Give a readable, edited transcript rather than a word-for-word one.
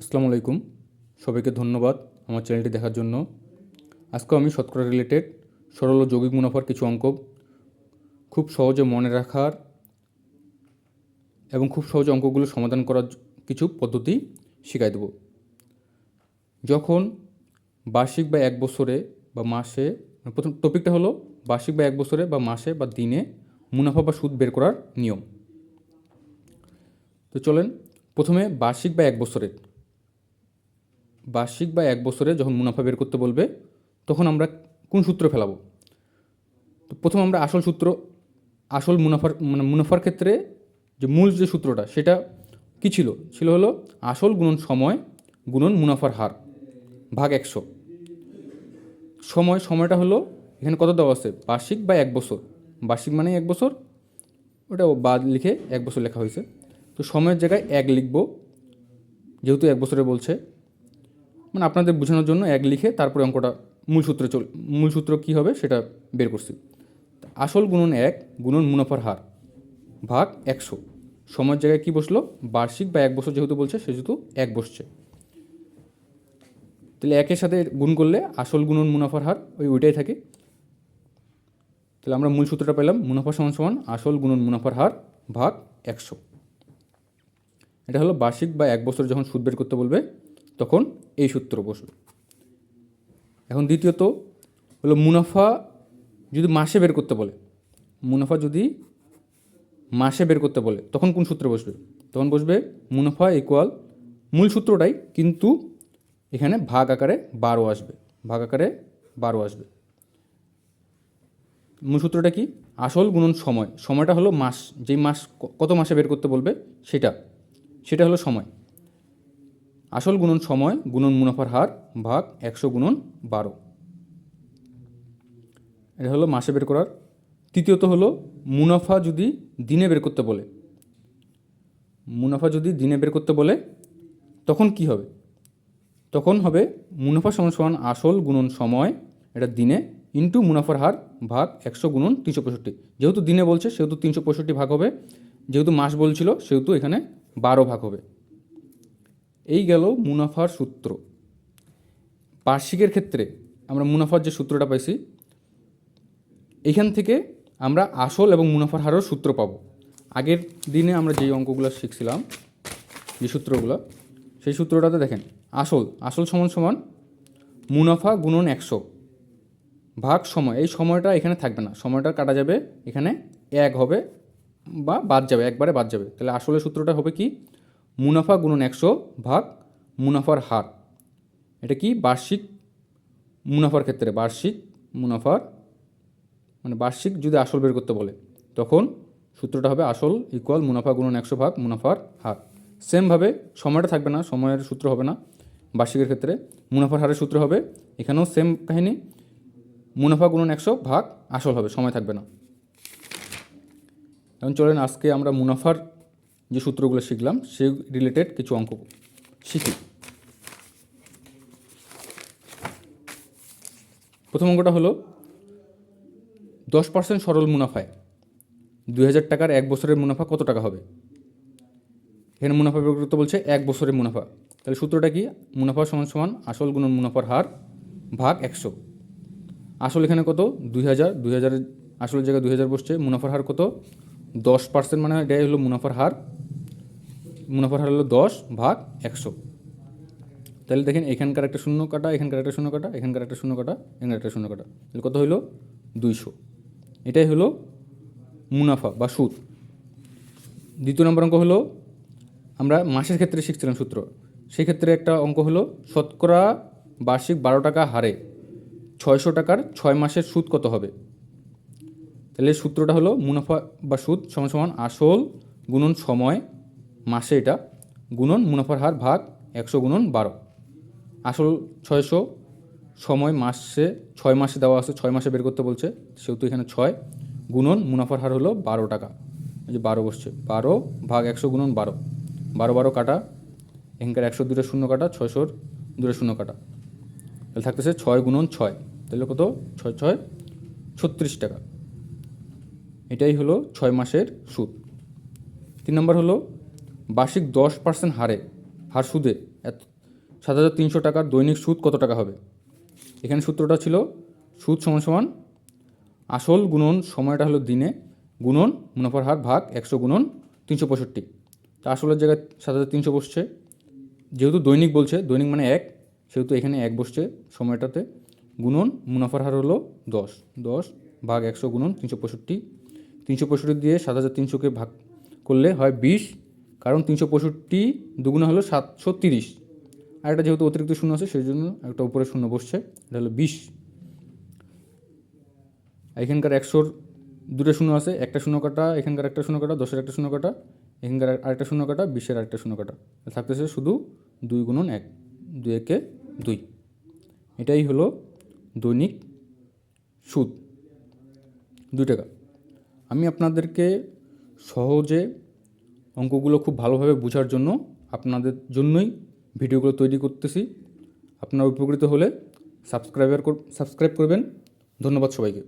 আসসালামু আলাইকুম, সবাইকে ধন্যবাদ আমার চ্যানেলটি দেখার জন্য। আজকে আমি শতকরা রিলেটেড সরল ও যৌগিক মুনাফার কিছু অঙ্ক খুব সহজে মনে রাখার এবং খুব সহজে অঙ্কগুলো সমাধান করার কিছু পদ্ধতি শেখাই দেব। যখন বার্ষিক বা এক বছরে বা মাসে, প্রথম টপিকটা হলো বার্ষিক বা এক বছরে বা মাসে বা দিনে মুনাফা বা সুদ বের করার নিয়ম। তো চলেন প্রথমে বার্ষিক বা এক বছরে যখন মুনাফা বের করতে বলবে তখন আমরা কোন সূত্র ফেলাবো। তো প্রথম আমরা আসল মুনাফার ক্ষেত্রে যে মূল যে সূত্রটা সেটা কি ছিল হলো আসল গুণন সময় গুণন মুনাফার হার ভাগ 100। সময়টা হলো এখানে কত দেওয়া আছে, বার্ষিক বা এক বছর। বার্ষিক মানে এক বছর, ওটা বাদ লিখে এক বছর লেখা হয়েছে। তো সময়ের জায়গায় এক লিখব, যেহেতু এক বছরে বলছে, মানে আপনাদের বোঝানোর জন্য এক লিখে তারপরে অঙ্কটা মূল সূত্র কী হবে সেটা বের করছি। আসল গুণন 1 গুণন মুনাফার হার ভাগ 100। সময়ের জায়গায় কী বসলো, বার্ষিক বা এক বছর যেহেতু বলছে সেহেতু এক বসছে। তাহলে একের সাথে গুণ করলে আসল গুণন মুনাফার হার ওইটাই থাকে। তাহলে আমরা মূল সূত্রটা পেলাম, মুনাফা সমান সমান আসল গুণন মুনাফার হার ভাগ 100। এটা হলো বার্ষিক বা এক বছর যখন সুদ বের করতে বলবে তখন এই সূত্র বসবে। এখন দ্বিতীয়ত হলো মুনাফা যদি মাসে বের করতে বলে, তখন কোন সূত্রে বসবে? তখন বসবে মুনাফা ইকুয়াল মূল সূত্রটাই, কিন্তু এখানে ভাগ আকারে 12 আসবে। মূল সূত্রটা কি? আসল গুণন সময়টা হলো মাস, যেই মাস কত মাসে বের করতে বলবে সেটা হলো সময়। আসল গুণন সময় গুণন মুনাফার হার ভাগ 100 গুণন 12। এটা হলো মাসে বের করার। তৃতীয়ত হলো মুনাফা যদি দিনে বের করতে বলে তখন কি হবে? তখন হবে মুনাফা সমান সমান আসল গুণন সময়, এটা দিনে, ইন্টু মুনাফার হার ভাগ 100 গুণন 365। যেহেতু দিনে বলছে সেহেতু 365 ভাগ হবে, যেহেতু মাস বলছিল সেহেতু এখানে 12 ভাগ হবে। এই গেল মুনাফার সূত্র। বার্ষিকের ক্ষেত্রে আমরা মুনাফার যে সূত্রটা পাইছি, এইখান থেকে আমরা আসল এবং মুনাফার হারের সূত্র পাবো। আগের দিনে আমরা যেই অঙ্কগুলো শিখছিলাম, যে সূত্রগুলো, সেই সূত্রটাতে দেখেন আসল সমান সমান মুনাফা গুণন 100 ভাগ সময়। এই সময়টা এখানে থাকবে না, সময়টা কাটা যাবে, এখানে এক হবে বা একবারে বাদ যাবে। তাহলে আসলের সূত্রটা হবে কি, মুনাফা গুণন 100 ভাগ মুনাফার হার। এটা কি বার্ষিক মুনাফার ক্ষেত্রে, বার্ষিক যদি আসল বের করতে বলে তখন সূত্রটা হবে আসল ইকুয়াল মুনাফা গুণন 100 ভাগ মুনাফার হার। সেমভাবে সময়টা থাকবে না, সময়ের সূত্র হবে না বার্ষিকের ক্ষেত্রে, মুনাফার হারের সূত্র হবে। এখানেও সেম কাহিনী, মুনাফা গুণন 100 ভাগ আসল হবে, সময় থাকবে না। এখন চলেন আজকে আমরা মুনাফার যে সূত্রগুলো শিখলাম সেই রিলেটেড কিছু অঙ্ক শিখি। প্রথম অঙ্কটা হলো 10% সরল মুনাফায় 2000 টাকার এক বছরের মুনাফা কত টাকা হবে? এখানে মুনাফা বের করতে বলছে এক বছরের মুনাফা। তাহলে সূত্রটা কি, মুনাফা সমান সমান আসল গুণন মুনাফার হার ভাগ 100। আসল এখানে কত, 2000 আসলের জায়গায় 2000 বসছে। মুনাফার হার কত, 10%, মানে এটাই হলো মুনাফার হার হলো 10 ভাগ 100। তাহলে দেখেন এখানকার একটা শূন্য কাটা, এখানকার একটা শূন্য কাটা, এখানকার একটা শূন্য কাটা, এখানকার একটা শূন্য কাটা, তাহলে কত হলো 200। এটাই হলো মুনাফা বা সুদ। দ্বিতীয় নম্বর অঙ্ক হলো, আমরা মাসের ক্ষেত্রে শিখছিলাম সূত্র, সেই ক্ষেত্রে একটা অঙ্ক হলো শতকরা বার্ষিক 12 টাকা হারে 600 টাকার 6 মাসের সুদ কত হবে? তাহলে সূত্রটা হলো মুনাফা বা সুদ সমান সমান আসল গুণন সময়, মাসে এটা, গুণন মুনাফার হার ভাগ 100 গুণন 12। আসল 600, সময় মাসে 6 মাসে দেওয়া আছে, 6 মাসে বের করতে বলছে সেহেতু এখানে 6, গুণন মুনাফার হার হলো 12 টাকা, এই যে 12 বসছে, 12 ভাগ 100 গুণন 12, 12 কাটা, এখানকার 100 দূরে শূন্য কাটা, 600 দূরে শূন্য কাটা, তাহলে থাকতেছে 6 গুণন 6, তাহলে কত, 6 6 36 টাকা। এটাই হলো 6 মাসের সুদ। 3 নম্বর হলো বার্ষিক 10% হার সুদে 7,300 টাকার দৈনিক সুদ কত টাকা হবে? এখানে সূত্রটা ছিল সুদ সমান সমান আসল গুণন সময়টা হলো দিনে গুণন মুনাফার হার ভাগ 100 গুণন 365। তা আসলের জায়গায় 7,300 বসছে, যেহেতু দৈনিক বলছে, দৈনিক মানে 1, সেহেতু এখানে 1 বসছে সময়টাতে, গুণন মুনাফার হার হলো 10, 10 ভাগ 100 গুণন 365। 365 দিয়ে 7,300কে ভাগ করলে হয় 20, কারণ 365 দুগুণা হলো 730, আর এটা যেহেতু অতিরিক্ত শূন্য আছে সেই জন্য একটা উপরে শূন্য বসছে, এটা হলো 20। এখানকার 100-র দুটো শূন্য আছে, একটা শূন্য কাটা, এখানকার একটা শূন্য কাটা, 10-এর একটা শূন্য কাটা, এখানকার আরেকটা শূন্য কাটা, 20-এর আরেকটা শূন্য কাটা, থাকতেছে শুধু 2 গুণন 1, 2 একে 2। এটাই হলো দৈনিক সুদ 2 টাকা। আমি আপনাদেরকে সহজে অঙ্কগুলো খুব ভালোভাবে বোঝার জন্য আপনাদের জন্যই ভিডিওগুলো তৈরি করতেছি। আপনারা উপকৃত হলে সাবস্ক্রাইব করবেন। ধন্যবাদ সবাইকে।